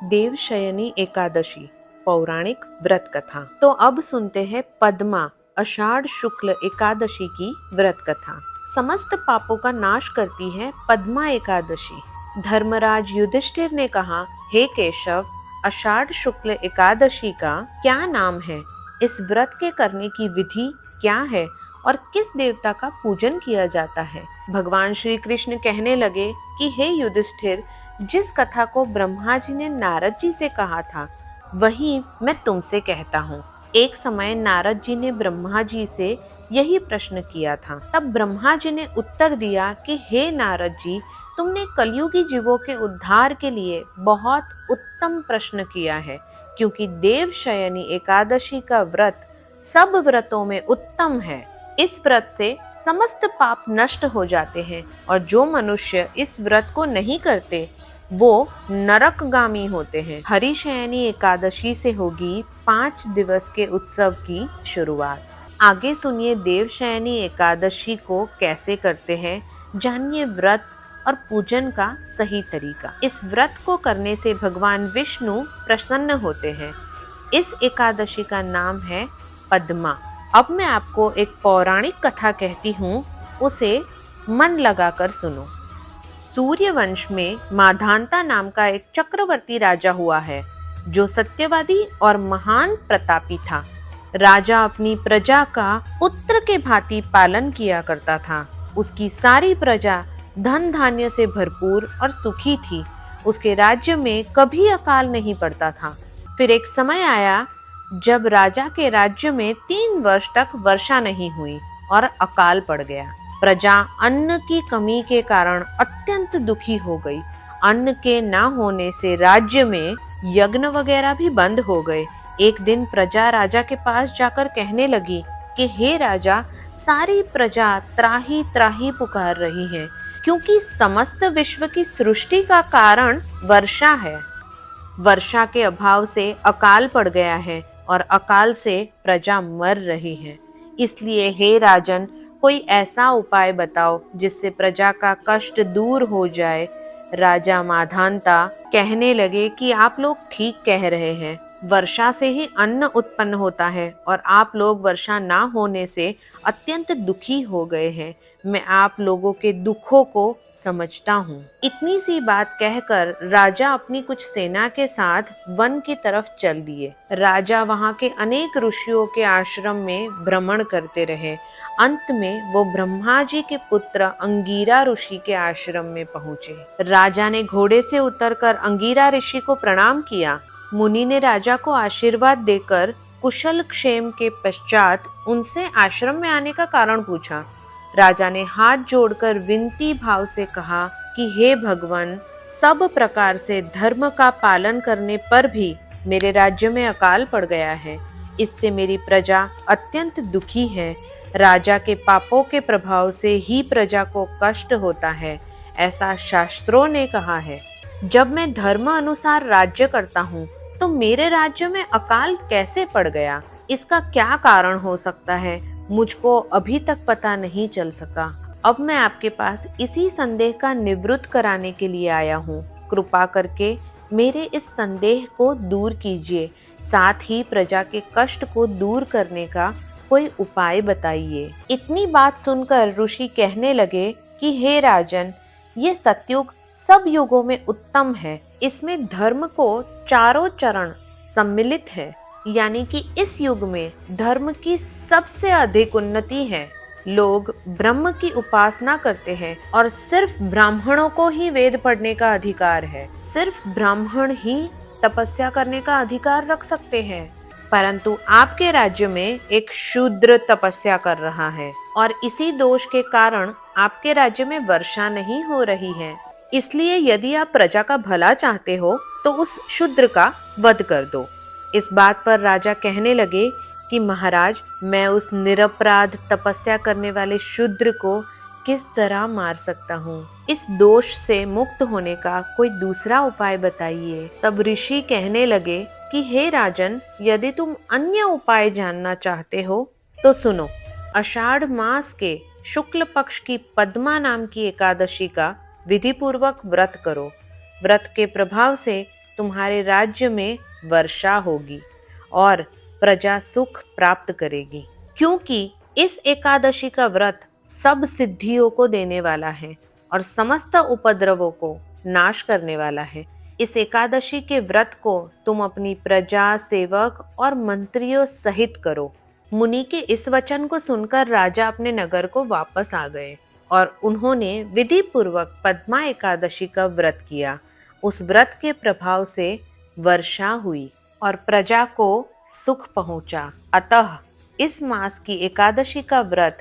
देवशयनी एकादशी पौराणिक व्रत कथा। तो अब सुनते हैं पद्मा आषाढ़ शुक्ल एकादशी की व्रत कथा। समस्त पापों का नाश करती है पद्मा एकादशी। धर्मराज युधिष्ठिर ने कहा, हे केशव, आषाढ़ शुक्ल एकादशी का क्या नाम है? इस व्रत के करने की विधि क्या है और किस देवता का पूजन किया जाता है? भगवान श्री कृष्ण कहने लगे कि हे युधिष्ठिर, जिस कथा को ब्रह्मा जी ने नारद जी से कहा था वही मैं तुमसे कहता हूँ। एक समय नारद जी ने ब्रह्मा जी से यही प्रश्न किया था। तब ब्रह्मा जी ने उत्तर दिया कि हे नारद जी, तुमने कलयुगी जीवों के उद्धार के लिए बहुत उत्तम प्रश्न किया है, क्योंकि देवशयनी एकादशी का व्रत सब व्रतों में उत्तम है। इस व्रत से समस्त पाप नष्ट हो जाते हैं और जो मनुष्य इस व्रत को नहीं करते वो नरकगामी होते हैं। हरिशयनी एकादशी से होगी 5 दिवस के उत्सव की शुरुआत। आगे सुनिए देवशयनी एकादशी को कैसे करते हैं, जानिए व्रत और पूजन का सही तरीका। इस व्रत को करने से भगवान विष्णु प्रसन्न होते हैं। इस एकादशी का नाम है पद्मा। अब मैं आपको एक पौराणिक कथा कहती हूँ, उसे मन लगाकर सुनो। सूर्य वंश में माधांता नाम का एक चक्रवर्ती राजा हुआ है, जो सत्यवादी और महान प्रतापी था। राजा अपनी प्रजा का पुत्र के भांति पालन किया करता था। उसकी सारी प्रजा धन धान्य से भरपूर और सुखी थी। उसके राज्य में कभी अकाल नहीं पड़ता था। फिर एक समय आया जब राजा के राज्य में 3 वर्ष तक वर्षा नहीं हुई और अकाल पड़ गया। प्रजा अन्न की कमी के कारण अत्यंत दुखी हो गई। अन्न के न होने से राज्य में यज्ञ वगैरह भी बंद हो गए। एक दिन प्रजा राजा के पास जाकर कहने लगी कि हे राजा, सारी प्रजा त्राही त्राही पुकार रही है, क्योंकि समस्त विश्व की सृष्टि का कारण वर्षा है। वर्षा के अभाव से अकाल पड़ गया है और अकाल से प्रजा मर रही है। इसलिए हे राजन, कोई ऐसा उपाय बताओ जिससे प्रजा का कष्ट दूर हो जाए। राजा माधांता कहने लगे कि आप लोग ठीक कह रहे हैं। वर्षा से ही अन्न उत्पन्न होता है और आप लोग वर्षा ना होने से अत्यंत दुखी हो गए हैं। मैं आप लोगों के दुखों को समझता हूँ। इतनी सी बात कहकर राजा अपनी कुछ सेना के साथ वन की तरफ चल दिए। राजा वहाँ के अनेक ऋषियों के आश्रम में भ्रमण करते रहे। अंत में वो ब्रह्मा जी के पुत्र अंगीरा ऋषि के आश्रम में पहुँचे। राजा ने घोड़े से उतरकर अंगीरा ऋषि को प्रणाम किया। मुनि ने राजा को आशीर्वाद देकर कुशल क्षेम के पश्चात उनसे आश्रम में आने का कारण पूछा। राजा ने हाथ जोड़कर विनती भाव से कहा कि हे भगवान, सब प्रकार से धर्म का पालन करने पर भी मेरे राज्य में अकाल पड़ गया है। इससे मेरी प्रजा अत्यंत दुखी है। राजा के पापों के प्रभाव से ही प्रजा को कष्ट होता है, ऐसा शास्त्रों ने कहा है। जब मैं धर्म अनुसार राज्य करता हूँ तो मेरे राज्य में अकाल कैसे पड़ गया? इसका क्या कारण हो सकता है? मुझको अभी तक पता नहीं चल सका। अब मैं आपके पास इसी संदेह का निवृत्त कराने के लिए आया हूँ। कृपा करके मेरे इस संदेह को दूर कीजिए, साथ ही प्रजा के कष्ट को दूर करने का कोई उपाय बताइए। इतनी बात सुनकर ऋषि कहने लगे कि हे राजन, ये सतयुग सब युगों में उत्तम है। इसमें धर्म को चारों चरण सम्मिलित है, यानी कि इस युग में धर्म की सबसे अधिक उन्नति है। लोग ब्रह्म की उपासना करते हैं और सिर्फ ब्राह्मणों को ही वेद पढ़ने का अधिकार है। सिर्फ ब्राह्मण ही तपस्या करने का अधिकार रख सकते हैं। परंतु आपके राज्य में एक शूद्र तपस्या कर रहा है और इसी दोष के कारण आपके राज्य में वर्षा नहीं हो रही है। इसलिए यदि आप प्रजा का भला चाहते हो तो उस शूद्र का वध कर दो। इस बात पर राजा कहने लगे कि महाराज, मैं उस निरपराध तपस्या करने वाले शूद्र को किस तरह मार सकता हूँ? इस दोष से मुक्त होने का कोई दूसरा उपाय बताइए। तब ऋषि कहने लगे कि हे राजन, यदि तुम अन्य उपाय जानना चाहते हो तो सुनो। आषाढ़ मास के शुक्ल पक्ष की पद्मा नाम की एकादशी का विधि पूर्वक व्रत करो। व्रत के प्रभाव से तुम्हारे राज्य में वर्षा होगी और प्रजा सुख प्राप्त करेगी। क्योंकि इस एकादशी का व्रत सब सिद्धियों को देने वाला है और समस्त उपद्रवों को नाश करने वाला है। इस एकादशी के व्रत को तुम अपनी प्रजा, सेवक और मंत्रियों सहित करो। मुनि के इस वचन को सुनकर राजा अपने नगर को वापस आ गए और उन्होंने विधि पूर्वक पद्मा एकादशी का व्रत किया। उस व्रत के प्रभाव से वर्षा हुई और प्रजा को सुख पहुंचा। अतः इस मास की एकादशी का व्रत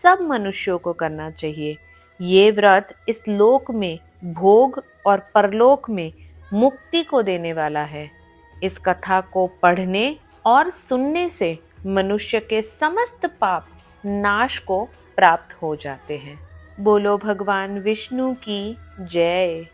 सब मनुष्यों को करना चाहिए। ये व्रत इस लोक में भोग और परलोक में मुक्ति को देने वाला है। इस कथा को पढ़ने और सुनने से मनुष्य के समस्त पाप नाश को प्राप्त हो जाते हैं। बोलो भगवान विष्णु की जय।